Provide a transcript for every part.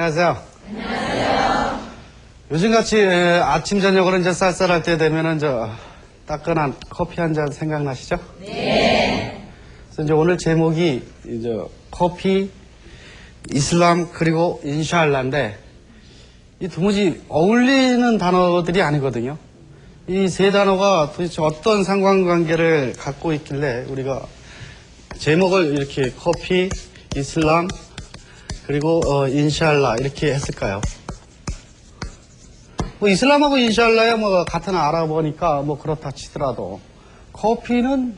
안녕하세요. 안녕하세요. 요즘같이 아침, 저녁으로 이제 쌀쌀할 때 되면은 따끈한 커피 한 잔 생각나시죠? 네. 그래서 이제 오늘 제목이 이제 커피, 이슬람, 그리고 인샬라인데 이 도무지 어울리는 단어들이 아니거든요. 이 세 단어가 도대체 어떤 상관관계를 갖고 있길래 우리가 제목을 이렇게 커피, 이슬람, 그리고 인샬라 이렇게 했을까요? 뭐 이슬람하고 인샬라야 뭐 같은 아랍어니까 뭐 그렇다 치더라도 커피는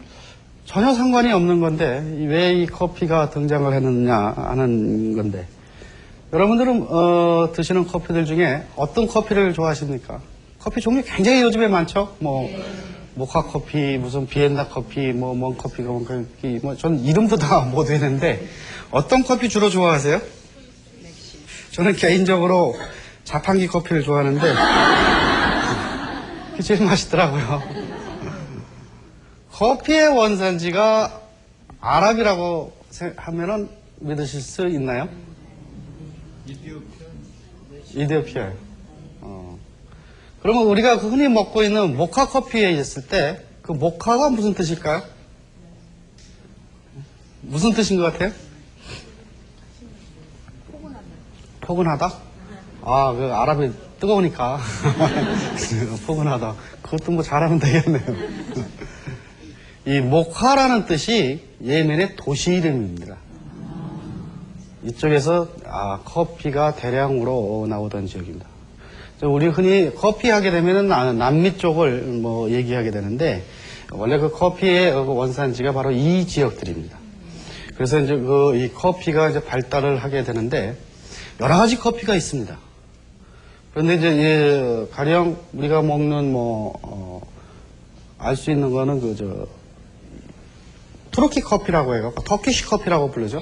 전혀 상관이 없는 건데 왜 이 커피가 등장을 했느냐 하는 건데 여러분들은 드시는 커피들 중에 어떤 커피를 좋아하십니까? 커피 종류 굉장히 요즘에 많죠? 뭐 모카 커피, 무슨 비엔나 커피, 뭔 커피, 전 이름도 다 못 외는데 어떤 커피 주로 좋아하세요? 저는 개인적으로 자판기 커피를 좋아하는데 그게 제일 맛있더라고요. 커피의 원산지가 아랍이라고 하면은 믿으실 수 있나요? 이디오피아요. 그러면 우리가 흔히 먹고 있는 모카 커피에 있을 때 그 모카가 무슨 뜻일까요? 무슨 뜻인 것 같아요? 포근하다? 아, 그 아랍이 뜨거우니까 포근하다. 그것도 뭐 잘하면 되겠네요. 이 모카라는 뜻이 예멘의 도시 이름입니다. 이쪽에서 커피가 대량으로 나오던 지역입니다. 우리 흔히 커피 하게 되면은 남미 쪽을 뭐 얘기하게 되는데 원래 그 커피의 원산지가 바로 이 지역들입니다. 그래서 이제 이 커피가 이제 발달을 하게 되는데 여러 가지 커피가 있습니다. 그런데 이제 가령 우리가 먹는 알 수 있는 거는 투르키 커피라고 해요. 터키시 커피라고 부르죠.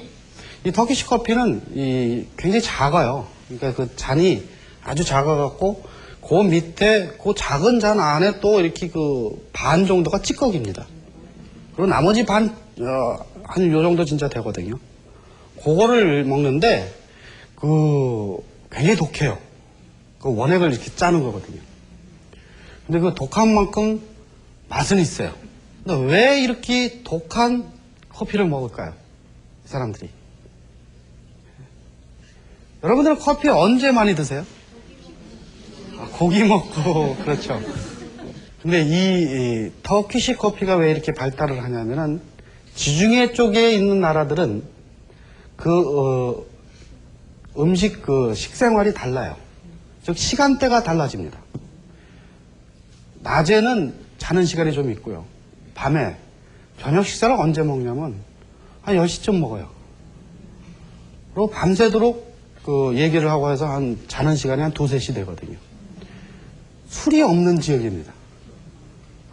이 터키시 커피는 굉장히 작아요. 그러니까 그 잔이 아주 작아갖고 그 밑에 그 작은 잔 안에 또 이렇게 반 정도가 찌꺼기입니다. 그리고 나머지 한 요 정도 진짜 되거든요. 그거를 먹는데 굉장히 독해요. 그 원액을 이렇게 짜는 거거든요. 근데 그 독한 만큼 맛은 있어요. 근데 왜 이렇게 독한 커피를 먹을까요? 이 사람들이. 여러분들은 커피 언제 많이 드세요? 고기 먹고, 그렇죠. 근데 이 터키시 커피가 왜 이렇게 발달을 하냐면은 지중해 쪽에 있는 나라들은 음식 식생활이 달라요. 즉 시간대가 달라집니다. 낮에는 자는 시간이 좀 있고요. 밤에 저녁 식사를 언제 먹냐면 한 10시쯤 먹어요. 그리고 밤새도록 얘기를 하고 해서 자는 시간이 한 2, 3시 되거든요. 술이 없는 지역입니다.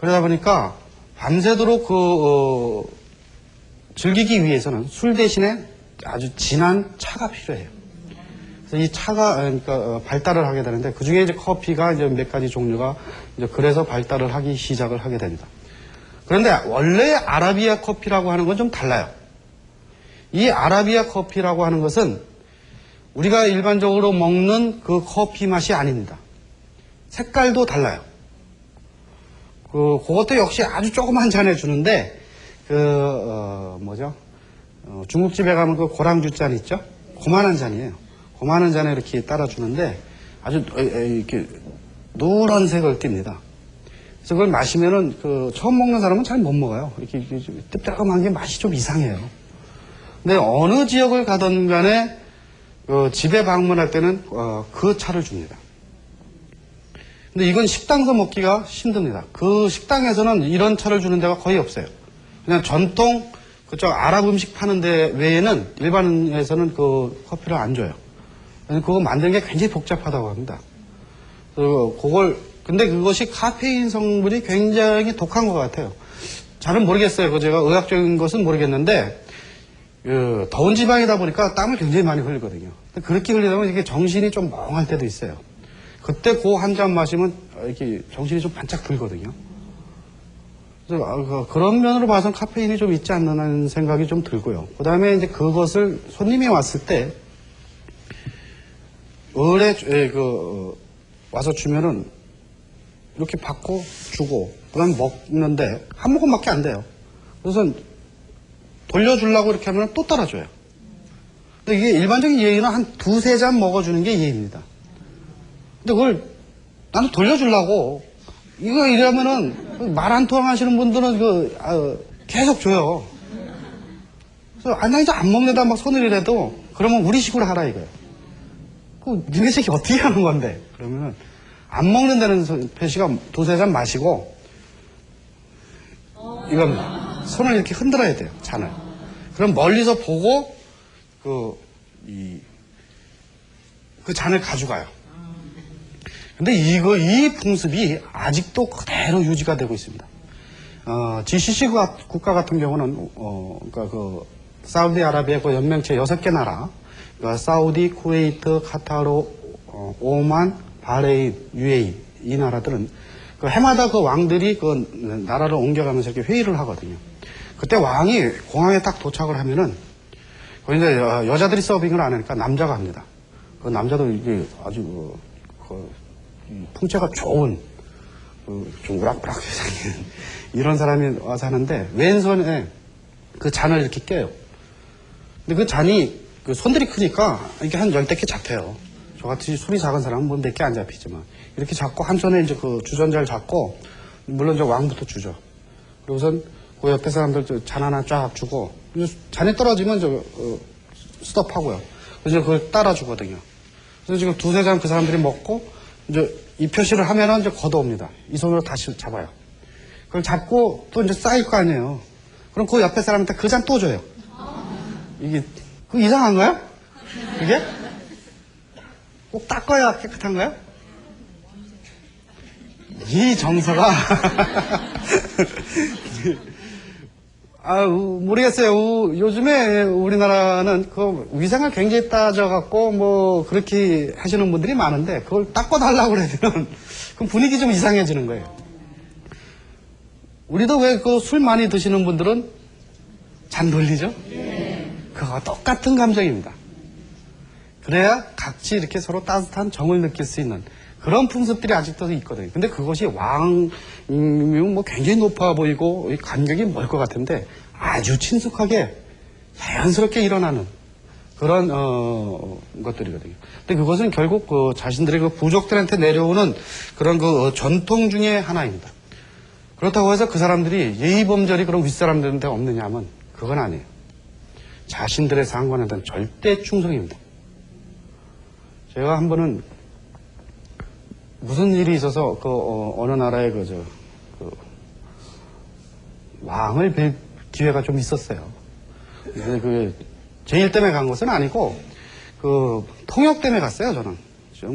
그러다 보니까 밤새도록 즐기기 위해서는 술 대신에 아주 진한 차가 필요해요. 그래서 이 차가 그러니까 발달을 하게 되는데 그 중에 이제 커피가 이제 몇 가지 종류가 이제 그래서 발달을 하기 시작을 하게 됩니다. 그런데 원래 아라비아 커피라고 하는 건 좀 달라요. 이 아라비아 커피라고 하는 것은 우리가 일반적으로 먹는 그 커피 맛이 아닙니다. 색깔도 달라요. 그것도 역시 아주 조그만 잔에 주는데 중국집에 가면 그 고랑주 잔 있죠? 고만한 잔이에요. 고만한 잔에 이렇게 따라주는데 아주 이렇게 노란색을 띱니다. 그래서 그걸 마시면은 처음 먹는 사람은 잘 못 먹어요. 이렇게 뜨뜻한 게 맛이 좀 이상해요. 근데 어느 지역을 가든 간에 집에 방문할 때는 그 차를 줍니다. 근데 이건 식당에서 먹기가 힘듭니다. 그 식당에서는 이런 차를 주는 데가 거의 없어요. 그냥 전통 그쪽 아랍 음식 파는 데 외에는 일반에서는 그 커피를 안 줘요. 그거 만드는 게 굉장히 복잡하다고 합니다. 근데 그것이 카페인 성분이 굉장히 독한 것 같아요. 잘은 모르겠어요. 제가 의학적인 것은 모르겠는데, 더운 지방이다 보니까 땀을 굉장히 많이 흘리거든요. 그렇게 흘리다 보면 이게 정신이 좀 멍할 때도 있어요. 그때 그 한 잔 마시면 이렇게 정신이 좀 반짝 들거든요. 그래서 그런 면으로 봐서는 카페인이 좀 있지 않는 생각이 좀 들고요. 그 다음에 이제 그것을 손님이 왔을 때 와서 주면은 이렇게 받고 주고 그다음에 먹는데 한 모금밖에 안 돼요. 그래서 돌려주려고 이렇게 하면 또 따라줘요. 근데 이게 일반적인 예의는 한 두세 잔 먹어주는 게 예의입니다. 근데 그걸 나는 돌려주려고 이거 이러면은 말 안 통하시는 분들은 계속 줘요. 그래서 나 이제 안 먹는다 막 손을 이래도 그러면 우리 식으로 하라 이거예요. 니네 새끼 어떻게 하는 건데? 그러면은 안 먹는다는 표시가 두세 잔 마시고 이겁니다. 손을 이렇게 흔들어야 돼요. 잔을. 그럼 멀리서 보고 그 잔을 가져가요. 근데 이 풍습이 아직도 그대로 유지가 되고 있습니다. GCC 국가 같은 경우는, 사우디아라비아 그 연맹체 6개 나라, 사우디, 쿠웨이트, 카타르, 오만, 바레인, UAE, 이 나라들은 해마다 그 왕들이 그 나라를 옮겨가면서 이렇게 회의를 하거든요. 그때 왕이 공항에 딱 도착을 하면은, 이제 여자들이 서빙을 안 하니까 남자가 합니다. 그 남자도 이게 아주, 풍채가 좋은, 좀 우락부락 생긴 이런 사람이 와서 하는데, 왼손에 그 잔을 이렇게 껴요. 근데 그 잔이, 손들이 크니까 이게 한 10개 잡혀요. 저같이 손이 작은 사람은 뭐 몇 개 안 잡히지만. 이렇게 잡고, 한 손에 이제 그 주전자를 잡고, 물론 이제 왕부터 주죠. 그리고선 그 옆에 사람들 잔 하나 쫙 주고, 잔이 떨어지면 스톱하고요. 그래서 그걸 따라주거든요. 그래서 지금 두세 잔 그 사람들이 먹고, 이제 이 표시를 하면은 이제 걷어옵니다. 이 손으로 다시 잡아요. 그걸 잡고 또 이제 쌓일 거 아니에요. 그럼 그 옆에 사람한테 그 잔 또 줘요. 이게, 이상한 거야? 그게? 꼭 닦아야 깨끗한 거야? 이 정서가, 모르겠어요. 요즘에 우리나라는 그 위생을 굉장히 따져갖고 뭐 그렇게 하시는 분들이 많은데 그걸 닦아달라고 그러면 그럼 분위기 좀 이상해지는 거예요. 우리도 왜 그 술 많이 드시는 분들은 잔 돌리죠? 그거 똑같은 감정입니다. 그래야 같이 이렇게 서로 따뜻한 정을 느낄 수 있는 그런 풍습들이 아직도 있거든요. 근데 그것이 왕이면 뭐 굉장히 높아 보이고 간격이 멀 것 같은데 아주 친숙하게 자연스럽게 일어나는 그런 것들이거든요. 근데 그것은 결국 자신들의 그 부족들한테 내려오는 그런 전통 중에 하나입니다. 그렇다고 해서 그 사람들이 예의범절이 그런 윗사람들한테 없느냐 하면 그건 아니에요. 자신들의 상관한테는 절대 충성입니다. 제가 한 번은 무슨 일이 있어서 어느 나라의 왕을 뵐 기회가 좀 있었어요. 근데 제 일 때문에 간 것은 아니고 통역 때문에 갔어요. 저는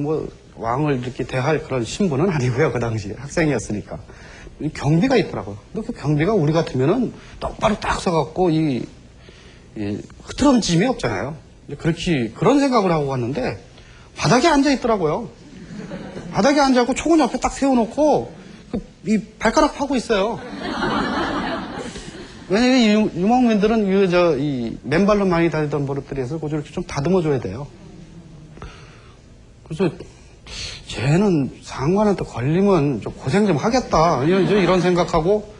뭐 왕을 이렇게 대할 그런 신분은 아니고요. 그 당시 학생이었으니까 경비가 있더라고요. 근데 그 경비가 우리 같으면은 똑바로 딱 서갖고 흐트럼짐이 없잖아요. 그런 생각을 하고 갔는데 바닥에 앉아 있더라고요. 바닥에 앉아갖고 총은 옆에 딱 세워놓고 이 발가락 파고 있어요. 왜냐면 유목민들은 이 맨발로 많이 다니던 버릇들이 해서 그걸 좀 다듬어줘야 돼요. 그래서 쟤는 상관한테 걸리면 좀 고생 좀 하겠다 이런 생각하고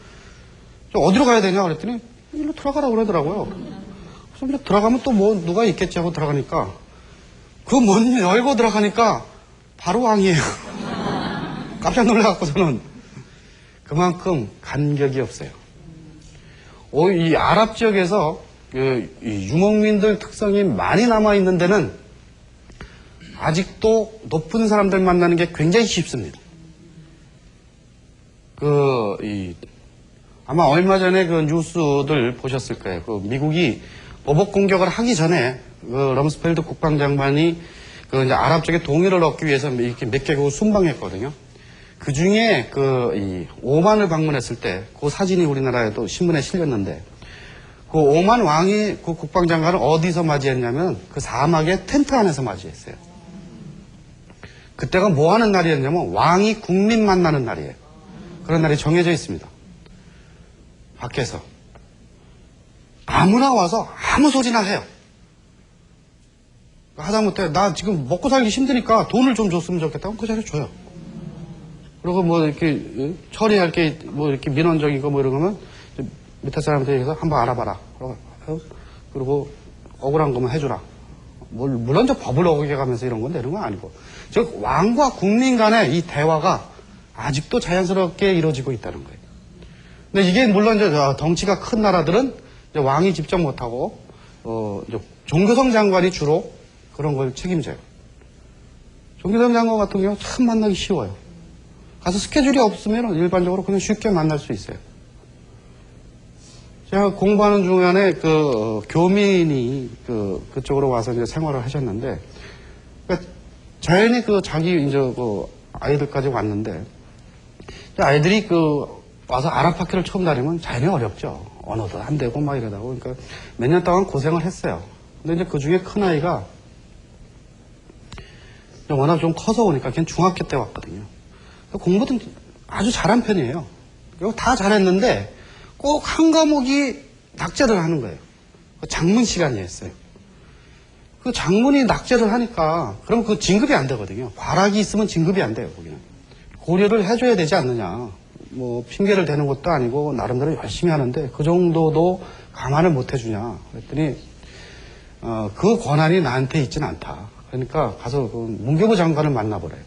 어디로 가야 되냐 그랬더니 일로 들어가라고 그러더라고요. 그래서 이제 들어가면 또 뭐 누가 있겠지 하고 들어가니까 그 문 열고 들어가니까 바로 왕이에요. 깜짝 놀라갖고 저는 그만큼 간격이 없어요. 이 아랍 지역에서 이 유목민들 특성이 많이 남아있는 데는 아직도 높은 사람들 만나는 게 굉장히 쉽습니다. 아마 얼마 전에 그 뉴스들 보셨을 거예요. 미국이 보복 공격을 하기 전에 럼스펠드 국방장관이 이제 아랍 쪽에 동의를 얻기 위해서 이렇게 몇 개국을 순방했거든요. 그 중에 이 오만을 방문했을 때 그 사진이 우리나라에도 신문에 실렸는데 그 오만 왕이 그 국방장관을 어디서 맞이했냐면 그 사막의 텐트 안에서 맞이했어요. 그때가 뭐 하는 날이었냐면 왕이 국민 만나는 날이에요. 그런 날이 정해져 있습니다. 밖에서 아무나 와서 아무 소리나 해요. 하다못해 나 지금 먹고 살기 힘드니까 돈을 좀 줬으면 좋겠다고 그 자리에 줘요. 그리고 뭐 이렇게 처리할 게 뭐 이렇게 민원적인 거 뭐 이런 거면 밑에 사람한테 얘기해서 한번 알아봐라. 그리고 억울한 거면 해주라. 물론 저 법을 어겨가면서 이런 건 되는 건 아니고. 즉 왕과 국민 간의 이 대화가 아직도 자연스럽게 이루어지고 있다는 거예요. 근데 이게 물론 이제 덩치가 큰 나라들은 이제 왕이 직접 못하고 이제 종교성 장관이 주로 그런 걸 책임져요. 종교성 장관 같은 경우 참 만나기 쉬워요. 가서 스케줄이 없으면 일반적으로 그냥 쉽게 만날 수 있어요. 제가 공부하는 중간에 교민이 그쪽으로 와서 이제 생활을 하셨는데, 그러니까 자연히 자기 이제 아이들까지 왔는데, 아이들이 와서 아랍학교를 처음 다니면 자연히 어렵죠. 언어도 안 되고 막 이러다고. 그러니까 몇 년 동안 고생을 했어요. 근데 이제 그 중에 큰 아이가 워낙 좀 커서 오니까 걔는 중학교 때 왔거든요. 공부도 아주 잘한 편이에요. 그리고 다 잘했는데 꼭 한 과목이 낙제를 하는 거예요. 장문 시간이었어요. 그 장문이 낙제를 하니까 그럼 그 진급이 안 되거든요. 과락이 있으면 진급이 안 돼요. 거기는. 고려를 해줘야 되지 않느냐. 뭐 핑계를 대는 것도 아니고 나름대로 열심히 하는데 그 정도도 감안을 못 해주냐. 그랬더니 그 권한이 나한테 있지는 않다. 그러니까 가서 문교부 장관을 만나보래요.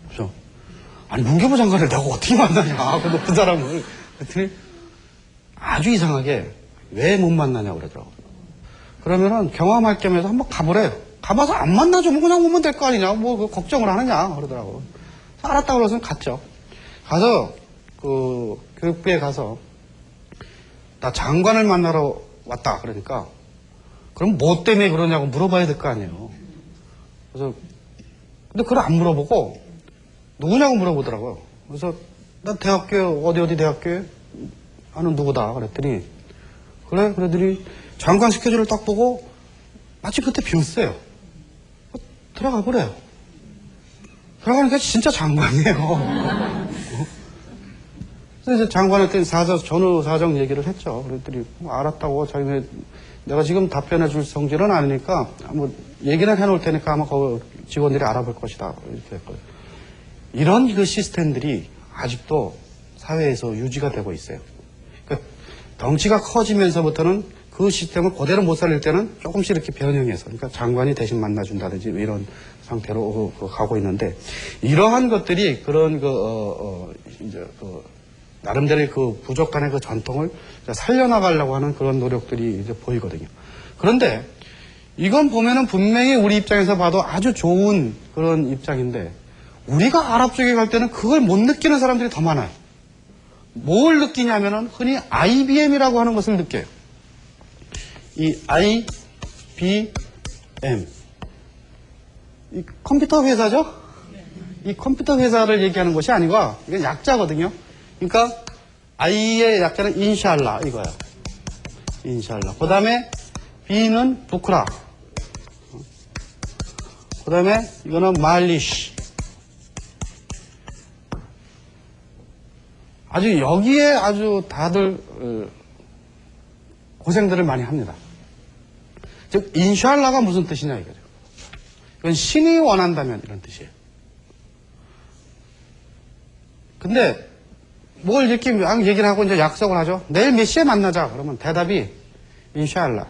그죠? 아니 문교부 장관을 내가 어떻게 만나냐. 그 높은 사람을. 그랬더니 아주 이상하게 왜 못 만나냐고 그러더라고요. 그러면은 경험할 겸해서 한번 가보래요. 가봐서 안 만나주면 그냥 오면 될 거 아니냐. 뭐 걱정을 하느냐 그러더라고요. 알았다고 그래서 갔죠. 가서 교육부에 가서 나 장관을 만나러 왔다 그러니까 그럼 뭐 때문에 그러냐고 물어봐야 될 거 아니에요. 그래서 근데 그걸 안 물어보고 누구냐고 물어보더라고요. 그래서 나 대학교 어디 대학교에 아는 누구다 그랬더니 그래 그러더니 장관 스케줄을 딱 보고 마침 그때 비었어요. 들어가 보래요. 들어가니까 진짜 장관이에요. 그래서 이제 장관한테 전후 사정 얘기를 했죠. 그랬더니 알았다고 자기네 내가 지금 답변해 줄 성질은 아니니까 뭐 얘기는 해놓을 테니까 아마 그 직원들이 알아볼 것이다 이렇게 했거든요. 이런 그 시스템들이 아직도 사회에서 유지가 되고 있어요. 그러니까 덩치가 커지면서부터는 그 시스템을 그대로 못 살릴 때는 조금씩 이렇게 변형해서 그러니까 장관이 대신 만나준다든지 이런 상태로 가고 있는데 이러한 것들이 그런 이제 나름대로의 부족 간의 전통을 살려나가려고 하는 그런 노력들이 이제 보이거든요. 그런데 이건 보면은 분명히 우리 입장에서 봐도 아주 좋은 그런 입장인데 우리가 아랍 쪽에 갈 때는 그걸 못 느끼는 사람들이 더 많아요. 뭘 느끼냐면은 흔히 IBM이라고 하는 것을 느껴요. 이 IBM. 이 컴퓨터 회사죠? 이 컴퓨터 회사를 얘기하는 것이 아니고 이건 약자거든요. 그러니까 I의 약자는 인샬라 이거야. 인샬라. 그 다음에 B는 부크라. 그 다음에 이거는 말리시. 아주 여기에 아주 다들 고생들을 많이 합니다. 즉 인샬라가 무슨 뜻이냐 이거죠. 이건 신이 원한다면 이런 뜻이에요. 근데 뭘 이렇게 얘기를 하고 이제 약속을 하죠. 내일 몇 시에 만나자. 그러면 대답이 인샬라.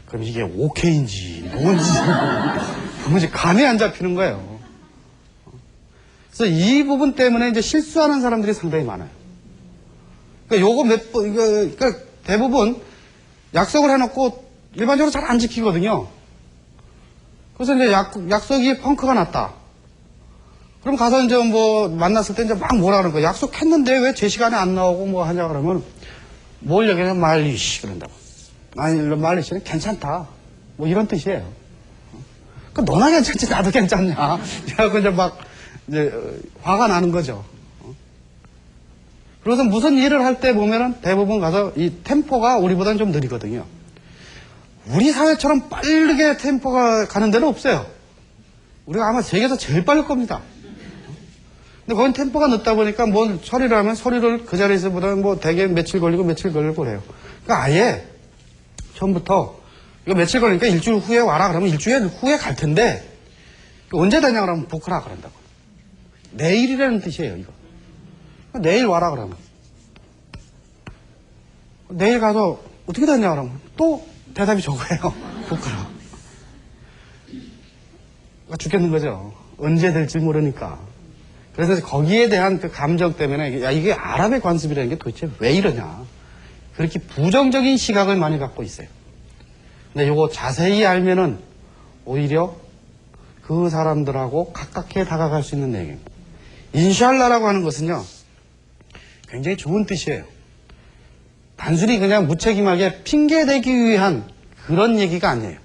그럼 이게 오케이인지 뭔지 감이 안 잡히는 거예요. 그래서 이 부분 때문에 이제 실수하는 사람들이 상당히 많아요. 그러니까 요거 그러니까 대부분 약속을 해놓고 일반적으로 잘 안 지키거든요. 그래서 이제 약속이 펑크가 났다. 그럼 가서 이제 뭐 만났을 때 이제 막 뭐라 그러는 거야. 약속했는데 왜 제 시간에 안 나오고 뭐 하냐 그러면 뭘 얘기하면 말리시 그런다고. 아니 말리시는 괜찮다. 뭐 이런 뜻이에요. 그 너나 괜찮지 나도 괜찮냐. 그래서 이제 막 이제 화가 나는 거죠. 그래서 무슨 일을 할 때 보면은 대부분 가서 이 템포가 우리보다는 좀 느리거든요. 우리 사회처럼 빠르게 템포가 가는 데는 없어요. 우리가 아마 세계에서 제일 빠를 겁니다. 근데 거긴 템포가 늦다 보니까 뭐 처리를 하면 서류를 그 자리에서보다는 뭐 대개 며칠 걸리고 그래요. 그러니까 아예 처음부터 이거 며칠 걸리니까 일주일 후에 와라 그러면 일주일 후에 갈 텐데 언제 되냐 그러면 보크라 그런다고. 내일이라는 뜻이에요, 이거. 내일 와라 그러면. 내일 가서 어떻게 됐냐 그러면 또 대답이 저거예요. 보크라. 죽겠는 거죠. 언제 될지 모르니까. 그래서 거기에 대한 그 감정 때문에 야, 이게 아랍의 관습이라는 게 도대체 왜 이러냐. 그렇게 부정적인 시각을 많이 갖고 있어요. 근데 요거 자세히 알면은 오히려 그 사람들하고 가깝게 다가갈 수 있는 내용입니다. 인샬라라고 하는 것은요, 굉장히 좋은 뜻이에요. 단순히 그냥 무책임하게 핑계대기 위한 그런 얘기가 아니에요.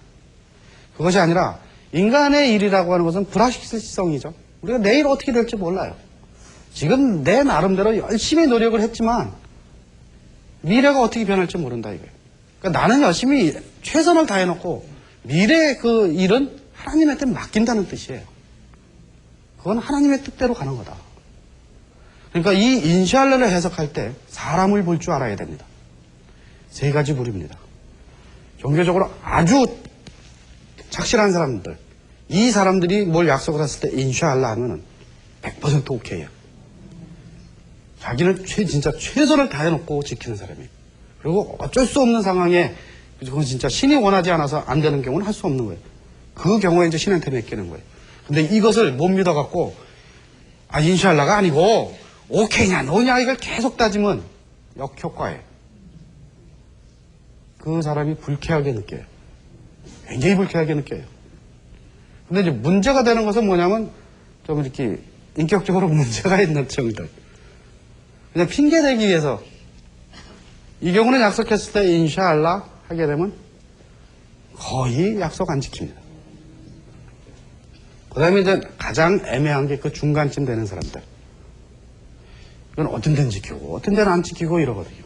그것이 아니라 인간의 일이라고 하는 것은 불확실성이죠. 우리가 내일 어떻게 될지 몰라요. 지금 내 나름대로 열심히 노력을 했지만 미래가 어떻게 변할지 모른다 이거예요. 그러니까 나는 열심히 최선을 다해놓고 미래의 그 일은 하나님한테 맡긴다는 뜻이에요. 그건 하나님의 뜻대로 가는 거다. 그러니까 이 인샬라를 해석할 때 사람을 볼 줄 알아야 됩니다. 세 가지 부류입니다. 종교적으로 아주 착실한 사람들, 이 사람들이 뭘 약속을 했을 때 인샬라 하면은 100% 오케이예요. 자기는 진짜 최선을 다해놓고 지키는 사람이에요. 그리고 어쩔 수 없는 상황에 그건 진짜 신이 원하지 않아서 안 되는 경우는 할 수 없는 거예요. 그 경우에 이제 신한테 맡기는 거예요. 근데 이것을 못 믿어갖고 인샬라가 아니고 오케이냐 노냐 이걸 계속 따지면 역효과예요. 그 사람이 불쾌하게 느껴요. 굉장히 불쾌하게 느껴요. 근데 이제 문제가 되는 것은 뭐냐면 좀 이렇게 인격적으로 문제가 있는 정들. 그냥 핑계대기 위해서 이 경우는 약속했을 때 인샬라 하게 되면 거의 약속 안 지킵니다. 그 다음에 이제 가장 애매한 게 그 중간쯤 되는 사람들. 이건 어떤 데는 지키고 어떤 데는 안 지키고 이러거든요.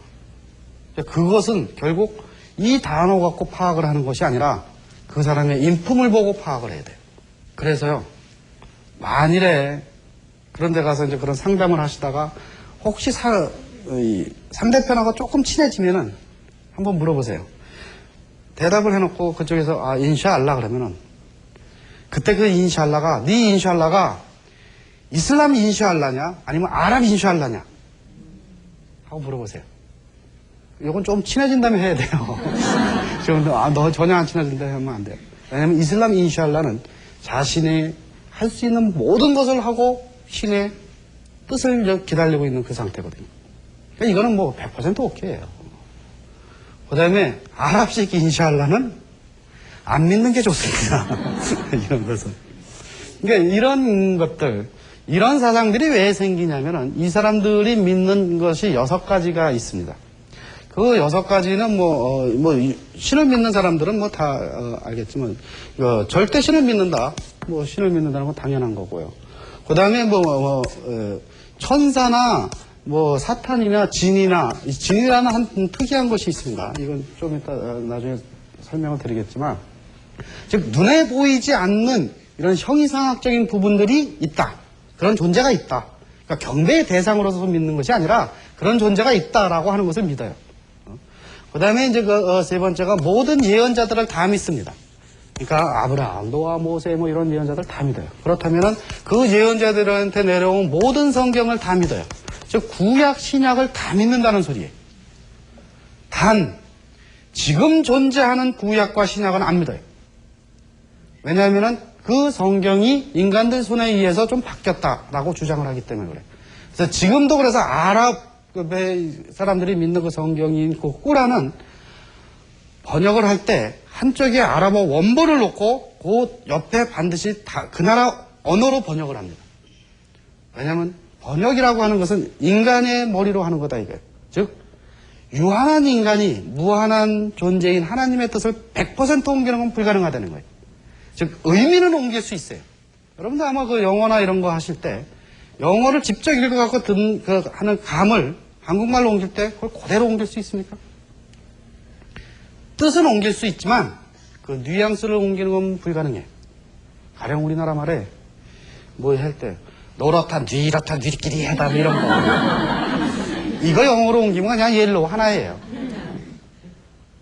그것은 결국 이 단어 갖고 파악을 하는 것이 아니라 그 사람의 인품을 보고 파악을 해야 돼요. 그래서요, 만일에 그런 데 가서 이제 그런 상담을 하시다가 혹시 상대편하고 조금 친해지면은 한번 물어보세요. 대답을 해놓고 그쪽에서 인샬라 그러면은 그때 그 인샬라가 네 인샬라가 이슬람 인샬라냐 아니면 아랍 인샬라냐 하고 물어보세요. 이건 좀 친해진 다음에 해야 돼요. 지금 너 전혀 안 친해진다 하면 안 돼요. 왜냐하면 이슬람 인샬라는 자신이 할 수 있는 모든 것을 하고 신의 뜻을 기다리고 있는 그 상태거든요. 그러니까 이거는 뭐 100% 오케이예요. 그 다음에 아랍식 인샬라는 안 믿는 게 좋습니다. 이런 것은. 그러니까 이런 것들, 이런 사상들이 왜 생기냐면은 이 사람들이 믿는 것이 6가지가 있습니다. 그 6가지는 신을 믿는 사람들은 뭐 다 알겠지만, 절대 신을 믿는다. 신을 믿는다는 건 당연한 거고요. 그 다음에 천사나 사탄이나 진이라는 한 특이한 것이 있습니다. 이건 좀 이따 나중에 설명을 드리겠지만, 즉 눈에 보이지 않는 이런 형이상학적인 부분들이 있다. 그런 존재가 있다. 그러니까 경배의 대상으로서 믿는 것이 아니라 그런 존재가 있다라고 하는 것을 믿어요. 그 다음에 이제 세 번째가 모든 예언자들을 다 믿습니다. 그러니까 아브라함, 노아, 모세 이런 예언자들 다 믿어요. 그렇다면은 그 예언자들한테 내려온 모든 성경을 다 믿어요. 즉 구약, 신약을 다 믿는다는 소리예요. 단 지금 존재하는 구약과 신약은 안 믿어요. 왜냐하면은 그 성경이 인간들 손에 의해서 좀 바뀌었다라고 주장을 하기 때문에 그래요. 그래서 지금도 그래서 아랍 사람들이 믿는 그 성경인 그 꾸란은 번역을 할 때 한쪽에 아랍어 원본을 놓고 그 옆에 반드시 그 나라 언어로 번역을 합니다. 왜냐하면 번역이라고 하는 것은 인간의 머리로 하는 거다 이거예요. 즉 유한한 인간이 무한한 존재인 하나님의 뜻을 100% 옮기는 건 불가능하다는 거예요. 즉 의미는 옮길 수 있어요. 여러분들 아마 그 영어나 이런 거 하실 때 영어를 직접 읽어갖고 하는 감을 한국말로 옮길 때 그걸 그대로 옮길 수 있습니까? 뜻은 옮길 수 있지만 그 뉘앙스를 옮기는 건 불가능해요. 가령 우리나라 말에 할 때 노랗다, 뉘렇다, 뉘리끼리 하다 이런 거. 이거 영어로 옮기면 그냥 옐로우 하나예요.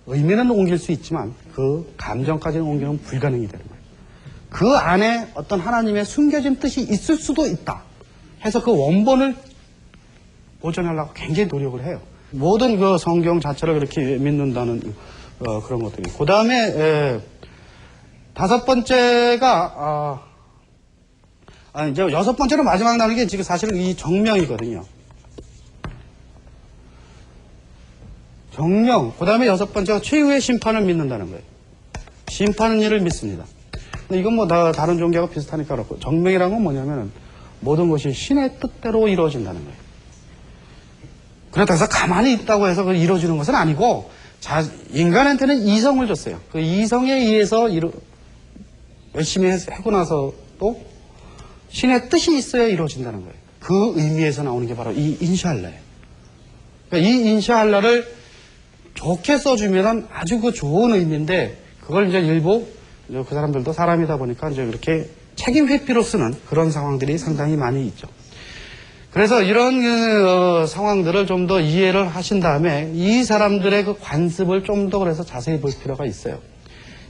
의미는 옮길 수 있지만 그 감정까지는 옮기는 불가능이 되는 거예요. 그 안에 어떤 하나님의 숨겨진 뜻이 있을 수도 있다 해서 그 원본을 보존하려고 굉장히 노력을 해요. 모든 그 성경 자체를 그렇게 믿는다는 그런 것들이. 그 다음에 다섯 번째가 이제 여섯 번째로 마지막 나누는 게 지금 사실은 이 정명이거든요. 정명. 그 다음에 여섯 번째가 최후의 심판을 믿는다는 거예요. 심판은 이를 믿습니다. 근데 이건 뭐 다른 종교하고 비슷하니까 그렇고, 정명이라는 건 뭐냐면 모든 것이 신의 뜻대로 이루어진다는 거예요. 그렇다고 해서 가만히 있다고 해서 이루어지는 것은 아니고, 인간한테는 이성을 줬어요. 그 이성에 의해서 열심히 하고 나서도 신의 뜻이 있어야 이루어진다는 거예요. 그 의미에서 나오는 게 바로 이 인샤알라예요. 그러니까 이 인샤알라를 좋게 써주면 아주 그 좋은 의미인데, 그걸 이제 일부 그 사람들도 사람이다 보니까 이제 그렇게 책임 회피로 쓰는 그런 상황들이 상당히 많이 있죠. 그래서 이런 상황들을 좀 더 이해를 하신 다음에 이 사람들의 그 관습을 좀 더 그래서 자세히 볼 필요가 있어요.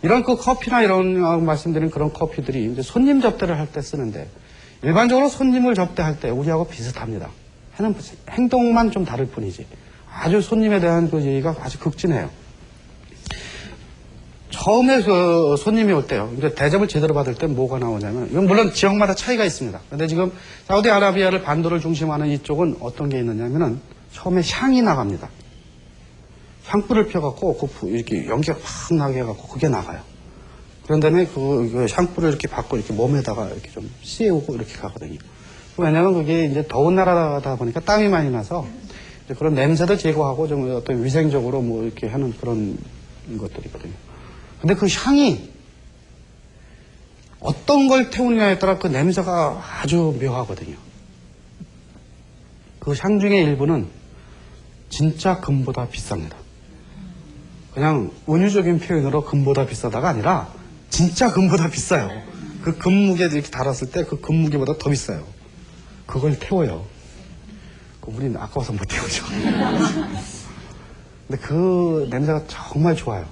이런 그 커피나 이런 말씀드린 그런 커피들이 이제 손님 접대를 할 때 쓰는데, 일반적으로 손님을 접대할 때 우리하고 비슷합니다. 하는 행동만 좀 다를 뿐이지. 아주 손님에 대한 그 예의가 아주 극진해요. 처음에 그 손님이 올 때요. 이제 대접을 제대로 받을 때 뭐가 나오냐면, 이건 물론 지역마다 차이가 있습니다. 근데 지금 사우디아라비아를 반도를 중심하는 이쪽은 어떤 게 있느냐면은 처음에 향이 나갑니다. 향불을 펴갖고 이렇게 연기가 팍 나게 해갖고 그게 나가요. 그런 다음에 그 향불을 이렇게 받고 이렇게 몸에다가 이렇게 좀 씌우고 이렇게 가거든요. 왜냐면 그게 이제 더운 나라다 보니까 땀이 많이 나서 그런 냄새도 제거하고 좀 어떤 위생적으로 뭐 이렇게 하는 그런 것들이거든요. 근데 그 향이 어떤 걸 태우느냐에 따라 그 냄새가 아주 묘하거든요. 그 향 중에 일부는 진짜 금보다 비쌉니다. 그냥 은유적인 표현으로 금보다 비싸다가 아니라 진짜 금보다 비싸요. 그 금무게 이렇게 달았을 때 그 금무게보다 더 비싸요. 그걸 태워요. 우리는 아까워서 못 태우죠. 근데 그 냄새가 정말 좋아요.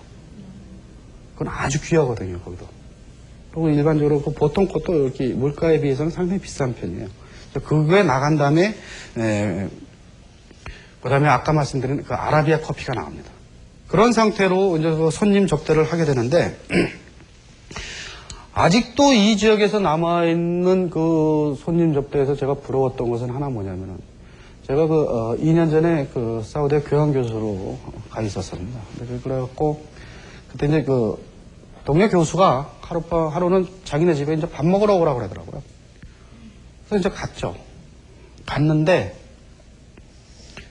그건 아주 귀하거든요, 거기도. 그리고 일반적으로 그 보통 것도 이렇게 물가에 비해서는 상당히 비싼 편이에요. 그거에 나간 다음에, 그 다음에 아까 말씀드린 그 아라비아 커피가 나옵니다. 그런 상태로 이제 그 손님 접대를 하게 되는데, 아직도 이 지역에서 남아있는 그 손님 접대에서 제가 부러웠던 것은 하나 뭐냐면은, 제가 2년 전에 그 사우디에 교양교수로 가 있었습니다. 그래갖고, 그때 이제 동네 교수가 하루는 자기네 집에 이제 밥 먹으러 오라고 그러더라고요. 그래서 이제 갔죠. 갔는데,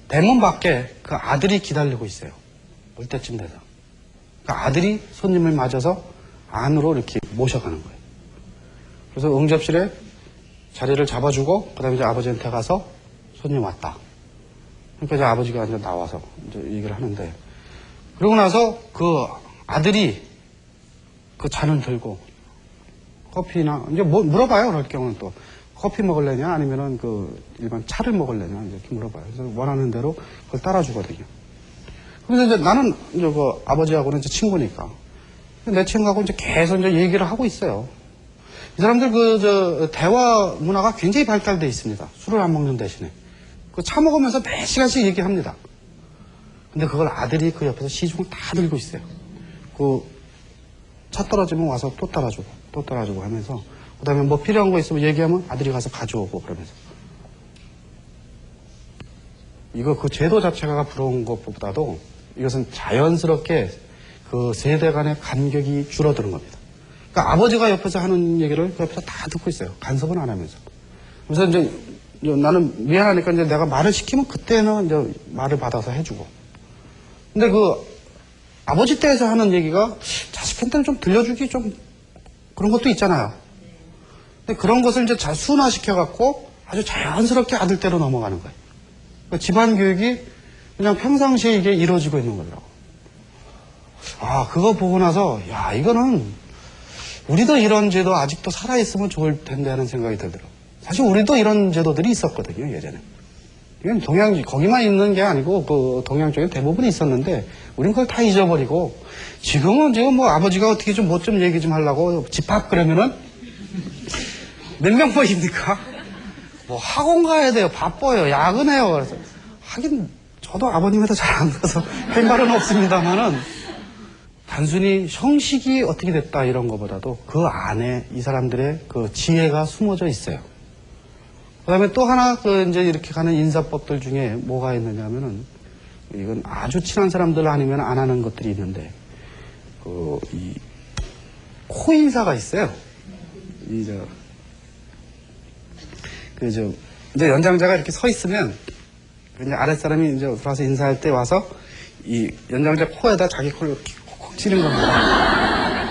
대문 밖에 그 아들이 기다리고 있어요. 올 때쯤 돼서. 그 아들이 손님을 맞아서 안으로 이렇게 모셔가는 거예요. 그래서 응접실에 자리를 잡아주고, 그 다음에 이제 아버지한테 가서 손님 왔다. 그러니까 이제 아버지가 이제 나와서 이제 얘기를 하는데, 그러고 나서 그 아들이 그 잔을 들고 커피나 이제 뭐 물어봐요. 그럴 경우는 또 커피 먹을래냐 아니면은 그 일반 차를 먹을래냐 이렇게 물어봐요. 그래서 원하는 대로 그걸 따라주거든요. 그래서 이제 나는 이제 그 아버지하고는 이제 친구니까 내 친구하고 이제 계속 이제 얘기를 하고 있어요. 이 사람들 대화 문화가 굉장히 발달돼 있습니다. 술을 안 먹는 대신에 그 차 먹으면서 몇 시간씩 얘기합니다. 근데 그걸 아들이 그 옆에서 시중을 다 들고 있어요. 차 떨어지면 와서 또 따라주고 하면서, 그 다음에 뭐 필요한 거 있으면 얘기하면 아들이 가서 가져오고 그러면서. 그 제도 자체가 부러운 것보다도 이것은 자연스럽게 그 세대 간의 간격이 줄어드는 겁니다. 그러니까 아버지가 옆에서 하는 얘기를 그 옆에서 다 듣고 있어요. 간섭은 안 하면서. 그래서 이제 나는 미안하니까 이제 내가 말을 시키면 그때는 이제 말을 받아서 해주고. 근데 아버지 때에서 하는 얘기가 자식한테는 좀 들려주기 좀 그런 것도 있잖아요. 근데 그런 것을 이제 순화시켜갖고 아주 자연스럽게 아들 때로 넘어가는 거예요. 그러니까 집안 교육이 그냥 평상시에 이게 이루어지고 있는 거더라고. 그거 보고 나서, 이거는 우리도 이런 제도 아직도 살아있으면 좋을 텐데 하는 생각이 들더라고. 사실 우리도 이런 제도들이 있었거든요, 예전에. 이건 거기만 있는 게 아니고, 그 동양 쪽에 대부분 있었는데, 우린 그걸 다 잊어버리고, 지금은 뭐 아버지가 어떻게 좀 뭐 좀 얘기 좀 하려고 집합 그러면은, 몇 명 모입니까? 뭐 학원 가야 돼요. 바빠요. 야근해요. 그래서, 하긴, 저도 아버님한테 잘 안 가서 할 말은 없습니다만은, 단순히 형식이 어떻게 됐다 이런 것보다도 그 안에 이 사람들의 그 지혜가 숨어져 있어요. 그 다음에 또 하나, 이제 이렇게 가는 인사법들 중에 뭐가 있느냐 하면은, 이건 아주 친한 사람들 아니면 안 하는 것들이 있는데, 이, 코인사가 있어요. 이제 연장자가 이렇게 서 있으면, 이제 아랫사람이 이제 들어와서 인사할 때 와서, 이 연장자 코에다 자기 코를 이렇게 콕콕 치는 겁니다.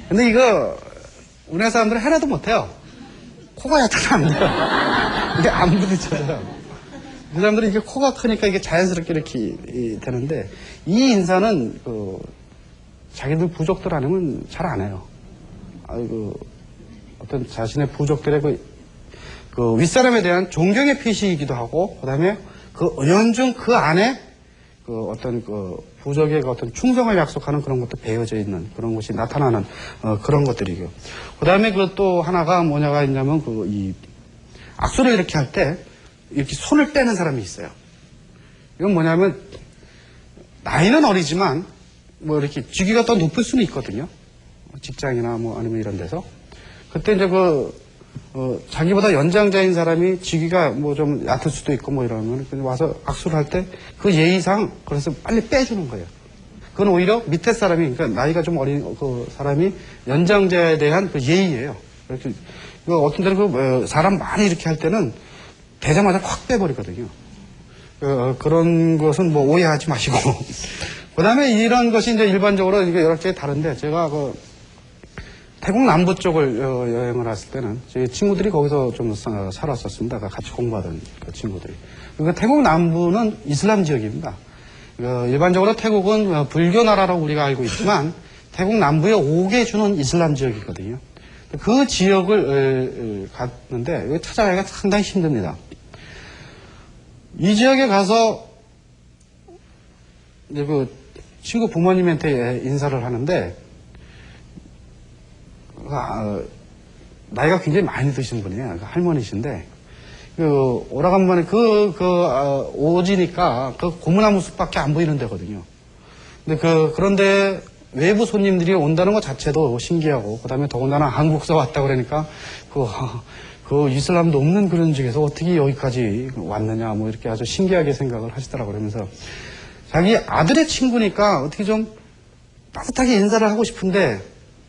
근데 이거, 우리나라 사람들은 하나도 못해요. 코가 얕아서 안 돼요. 이게 안 부딪혀져요. 그 사람들은 이게 코가 크니까 이게 자연스럽게 이렇게 되는데, 이 인사는, 자기들 부족들 아니면 잘 안 해요. 어떤 자신의 부족들의 그 윗사람에 대한 존경의 표시이기도 하고, 그 다음에 연중 그 안에 어떤 부족의 어떤 충성을 약속하는 그런 것도 배어져 있는 그런 것이 나타나는 그런 것들이고요. 그 다음에 또 하나가 뭐냐가 있냐면 이 악수를 이렇게 할 때 이렇게 손을 떼는 사람이 있어요. 이건 뭐냐면 나이는 어리지만 뭐 이렇게 직위가 더 높을 수는 있거든요. 직장이나 뭐 아니면 이런 데서. 그때 이제 자기보다 연장자인 사람이 직위가 뭐 좀 얕을 수도 있고 뭐 이러면 와서 악수를 할 때 그 예의상 그래서 빨리 빼주는 거예요. 그건 오히려 밑에 사람이, 그러니까 나이가 좀 어린 그 사람이 연장자에 대한 그 예의예요. 이렇게 어떤 데는 사람 많이 이렇게 할 때는 되자마자 확 빼버리거든요. 그런 것은 뭐 오해하지 마시고. 그 다음에 이런 것이 이제 일반적으로 이게 여러 개 다른데, 제가 태국 남부 쪽을 여행을 했을 때는 제 친구들이 거기서 좀 살았었습니다. 같이 공부하던 그 친구들이. 태국 남부는 이슬람 지역입니다. 일반적으로 태국은 불교 나라라고 우리가 알고 있지만 태국 남부에 5개 주는 이슬람 지역이거든요. 그 지역을 갔는데 찾아가기가 상당히 힘듭니다. 이 지역에 가서 이제 친구 부모님한테 인사를 하는데, 나이가 굉장히 많이 드신 분이에요. 할머니신데, 오라간만에 오지니까 고무나무 숲밖에 안 보이는 데거든요. 근데 그런데 외부 손님들이 온다는 것 자체도 신기하고, 그 다음에 더군다나 한국서 왔다 그러니까, 이슬람도 없는 그런 지역에서 어떻게 여기까지 왔느냐, 뭐 이렇게 아주 신기하게 생각을 하시더라고요. 그러면서 자기 아들의 친구니까 어떻게 좀 따뜻하게 인사를 하고 싶은데,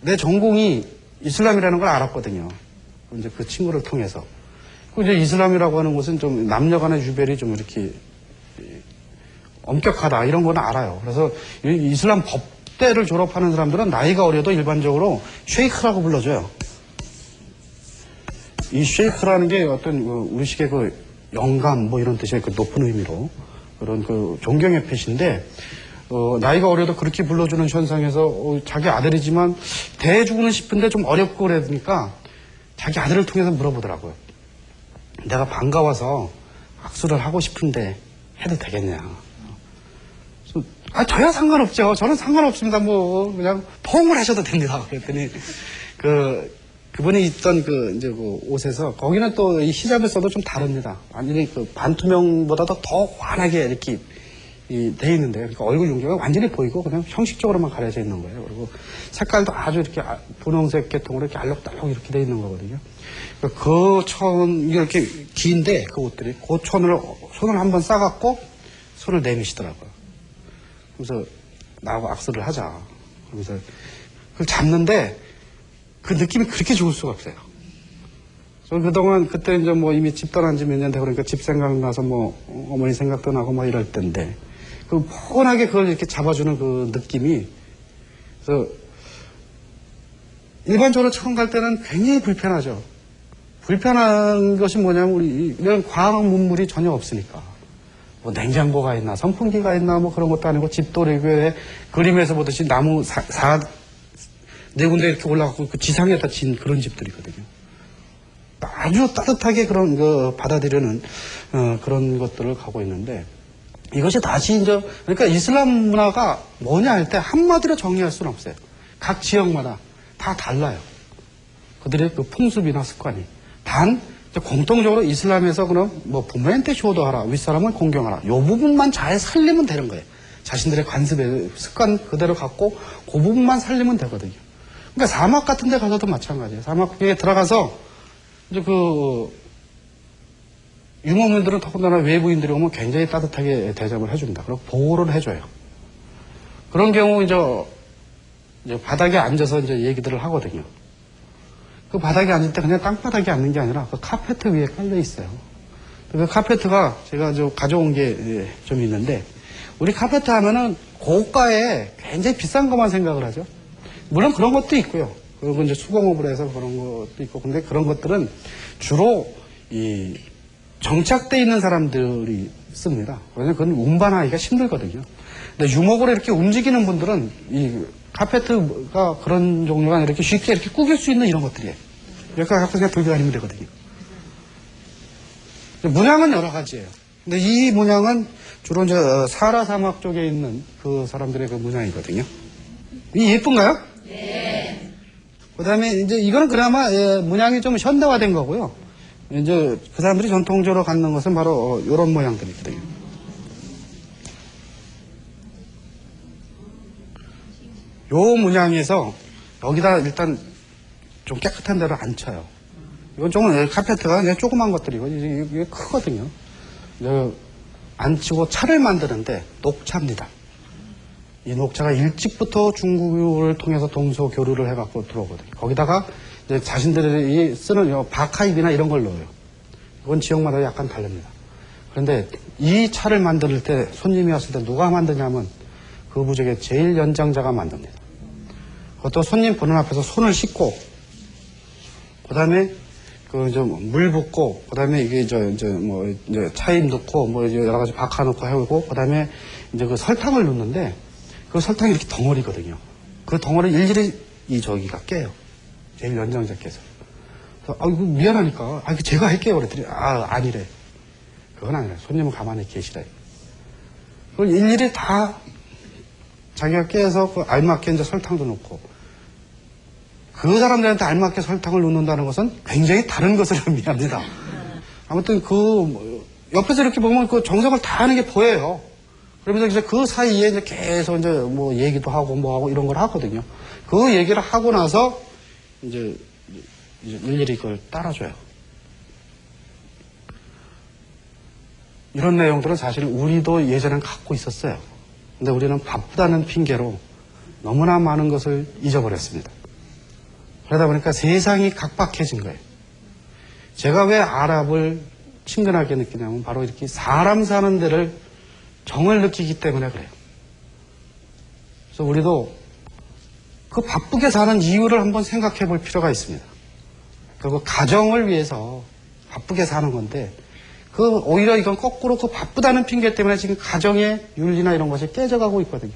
내 전공이 이슬람이라는 걸 알았거든요. 이제 그 친구를 통해서. 이제 이슬람이라고 하는 것은 좀 남녀 간의 유별이 좀 이렇게 엄격하다, 이런 건 알아요. 그래서 이슬람 법대를 졸업하는 사람들은 나이가 어려도 일반적으로 쉐이크라고 불러줘요. 이 쉐이크라는 게 어떤 우리식의 영감 뭐 이런 뜻의 높은 의미로 그런 존경의 표시인데, 나이가 어려도 그렇게 불러주는 현상에서 자기 아들이지만 대해주고는 싶은데 좀 어렵고 그러니까 자기 아들을 통해서 물어보더라고요. 내가 반가워서 악수를 하고 싶은데 해도 되겠냐. 저야 상관없죠. 저는 상관없습니다. 뭐 그냥 포옹을 하셔도 됩니다. 그랬더니 그분이 있던 이제 옷에서, 거기는 또 이 히잡을 써도 좀 다릅니다. 완전히 반투명보다도 더 환하게 이렇게 돼 있는데, 그러니까 얼굴 윤곽이 완전히 보이고 그냥 형식적으로만 가려져 있는 거예요. 그리고 색깔도 아주 이렇게 분홍색 계통으로 이렇게 알록달록 이렇게 돼 있는 거거든요. 그 이렇게 긴데 그 옷들이 손을 한번 싸갖고 손을 내미시더라고요. 그래서 나하고 악수를 하자. 그러면서 그걸 잡는데 그 느낌이 그렇게 좋을 수가 없어요. 저는 그동안 그때 이제 뭐 이미 집 떠난 지 몇 년 되고 그러니까 집 생각나서 뭐 어머니 생각도 나고 뭐 이럴 때인데, 뻔하게 그걸 이렇게 잡아주는 그 느낌이, 그래서 일반적으로 처음 갈 때는 굉장히 불편하죠. 불편한 것이 뭐냐면 이런 과학 문물이 전혀 없으니까. 뭐 냉장고가 있나 선풍기가 있나 뭐 그런 것도 아니고, 집도리교에 그림에서 보듯이 나무 네 군데 이렇게 올라가고 그 지상에다 진 그런 집들이거든요. 아주 따뜻하게 그런 받아들이는 그런 것들을 가고 있는데 이것이 다시 이제 그러니까 이슬람 문화가 뭐냐 할 때 한마디로 정의할 수는 없어요. 각 지역마다 다 달라요. 그들의 그 풍습이나 습관이. 단 공통적으로 이슬람에서 그럼 뭐 부모한테 효도하라, 윗사람을 공경하라. 요 부분만 잘 살리면 되는 거예요. 자신들의 관습의 습관 그대로 갖고 그 부분만 살리면 되거든요. 그러니까 사막 같은 데 가서도 마찬가지예요. 사막에 들어가서 이제 유목민들은 더군다나 외부인들이 오면 굉장히 따뜻하게 대접을 해줍니다. 그리고 보호를 해줘요. 그런 경우 이제 바닥에 앉아서 이제 얘기들을 하거든요. 그 바닥에 앉을 때 그냥 땅바닥에 앉는 게 아니라 그 카페트 위에 깔려 있어요. 그 카페트가 제가 가져온 게 좀 있는데 우리 카페트 하면은 고가에 굉장히 비싼 것만 생각을 하죠. 물론 그런 것도 있고요. 그리고 이제 수공업을 해서 그런 것도 있고 근데 그런 것들은 주로 이 정착되어 있는 사람들이 씁니다. 왜냐면 그건 운반하기가 힘들거든요. 근데 유목으로 이렇게 움직이는 분들은 이 카페트가 그런 종류가 아니라 이렇게 쉽게 이렇게 꾸길 수 있는 이런 것들이에요. 이렇게 갖고 그냥 들고 다니면 되거든요. 문양은 여러 가지예요. 근데 이 문양은 주로 이제 사하라 사막 쪽에 있는 그 사람들의 그 문양이거든요. 이 예쁜가요? 네. 그 다음에 이제 이거는 그나마 문양이 좀 현대화된 거고요. 이제 그 사람들이 전통적으로 갖는 것은 바로 이런 모양들이거든요. 요 문양에서 여기다 일단 좀 깨끗한 데로 안 쳐요. 이건 조금 카페트가 그냥 조그만 것들이고 이게 크거든요. 안 치고 차를 만드는데 녹차입니다. 이 녹차가 일찍부터 중국을 통해서 동서 교류를 해갖고 들어오거든요. 거기다가 이제 자신들이 쓰는 바카잎이나 이런 걸 넣어요. 이건 지역마다 약간 다릅니다. 그런데 이 차를 만들 때 손님이 왔을 때 누가 만드냐면 그 부족의 제일 연장자가 만듭니다. 그것도 손님 보는 앞에서 손을 씻고 그 다음에 물 붓고 그 다음에 이게 이제 차잎 넣고 여러 가지 박하 넣고 해오고 그 다음에 이제 그 설탕을 넣는데 그 설탕이 이렇게 덩어리거든요. 그 덩어리 일일이 저기가 깨요. 제일 연장자께서. 그래서 이거 미안하니까 이거 제가 할게요 그랬더니 아니래. 그건 아니라 손님은 가만히 계시래. 그걸 일일이 다 자기가 깨서 그 알맞게 이제 설탕도 넣고 그 사람들한테 알맞게 설탕을 넣는다는 것은 굉장히 다른 것을 의미합니다. 아무튼 옆에서 이렇게 보면 그 정성을 다 하는 게 보여요. 그러면서 이제 그 사이에 이제 계속 이제 얘기도 하고 하고 이런 걸 하거든요. 그 얘기를 하고 나서 이제 일일이 그걸 따라줘요. 이런 내용들은 사실 우리도 예전엔 갖고 있었어요. 근데 우리는 바쁘다는 핑계로 너무나 많은 것을 잊어버렸습니다. 그러다 보니까 세상이 각박해진 거예요. 제가 왜 아랍을 친근하게 느끼냐면 바로 이렇게 사람 사는 데를 정을 느끼기 때문에 그래요. 그래서 우리도 그 바쁘게 사는 이유를 한번 생각해 볼 필요가 있습니다. 그리고 가정을 위해서 바쁘게 사는 건데 오히려 이건 거꾸로 그 바쁘다는 핑계 때문에 지금 가정의 윤리나 이런 것이 깨져가고 있거든요.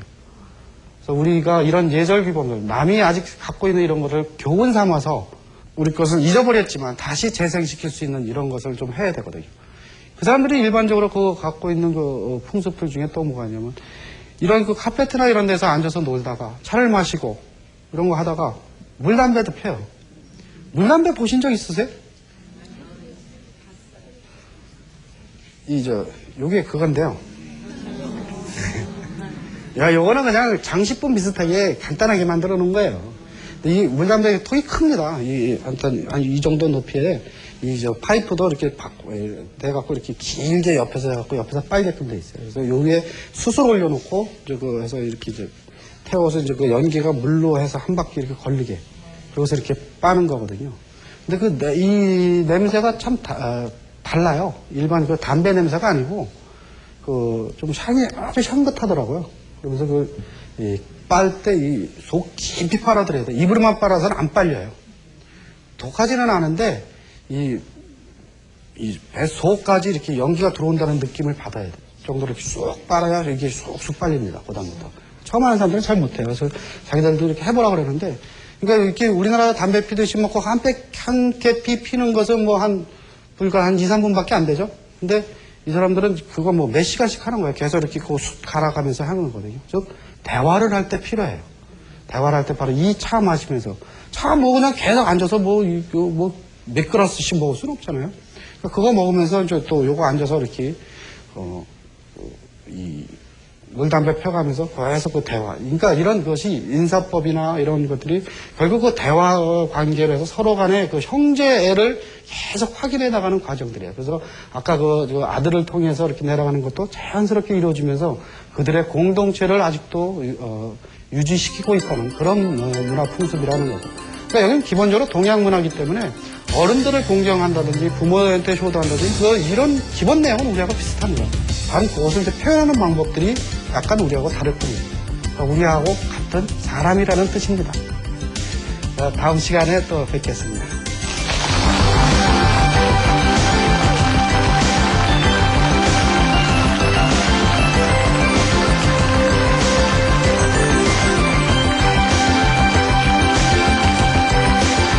그래서 우리가 이런 예절규범들, 남이 아직 갖고 있는 이런 것을 교훈 삼아서 우리 것을 잊어버렸지만 다시 재생시킬 수 있는 이런 것을 좀 해야 되거든요. 그 사람들이 일반적으로 갖고 있는 그 풍습들 중에 또 뭐가 있냐면 이런 그 카페트나 이런 데서 앉아서 놀다가 차를 마시고 이런 거 하다가 물담배도 펴요. 물담배 보신 적 있으세요? 요게 그건데요. 요거는 그냥 장식품 비슷하게 간단하게 만들어 놓은 거예요. 이 물담배 통이 큽니다. 한 이 정도 높이에 파이프도 이렇게 돼갖고 이렇게 길게 옆에서 해갖고 옆에서 빨게끔 돼 있어요. 그래서 요 위에 숯을 올려놓고 해서 이렇게 태워서 그 연기가 물로 해서 한 바퀴 이렇게 걸리게 그래서 이렇게 빠는 거거든요. 근데 이 냄새가 참 달라요. 일반 그 담배 냄새가 아니고 좀 향이 아주 향긋하더라고요. 그러면서 빨 때 속 깊이 빨아들여야 돼. 입으로만 빨아서는 안 빨려요. 독하지는 않은데 배 속까지 이렇게 연기가 들어온다는 느낌을 받아야 돼. 정도로 이렇게 쑥 빨아야 이게 쑥쑥 빨립니다. 그다음부터. 처음 하는 사람들은 잘 못해요. 그래서 자기들도 이렇게 해보라고 그러는데 그러니까 이렇게 우리나라 담배 피듯이 뭐 한 개 피는 것은 뭐 불과 한 2, 3분밖에 안 되죠. 근데 이 사람들은 그거 뭐 몇 시간씩 하는 거예요. 계속 이렇게 그 숯 갈아가면서 하는 거거든요. 즉, 대화를 할 때 필요해요. 대화를 할 때 바로 이 차 마시면서. 차 뭐 그냥 계속 앉아서 몇 그라스씩 먹을 수는 없잖아요. 그러니까 그거 먹으면서 이제 또 요거 앉아서 이렇게, 물담배 펴가면서 계속 그 대화. 그러니까 이런 것이 인사법이나 이런 것들이 결국 그 대화 관계를 해서 서로 간의 그 형제애를 계속 확인해 나가는 과정들이에요. 그래서 아까 그 아들을 통해서 이렇게 내려가는 것도 자연스럽게 이루어지면서 그들의 공동체를 아직도 유지시키고 있다는 그런 문화 풍습이라는 거죠. 그러니까 여기는 기본적으로 동양 문화이기 때문에 어른들을 공경한다든지 부모한테 효도한다든지 이런 기본 내용은 우리하고 비슷합니다. 단 그것을 이제 표현하는 방법들이 약간 우리하고 다를 뿐입니다. 그러니까 우리하고 같은 사람이라는 뜻입니다. 다음 시간에 또 뵙겠습니다.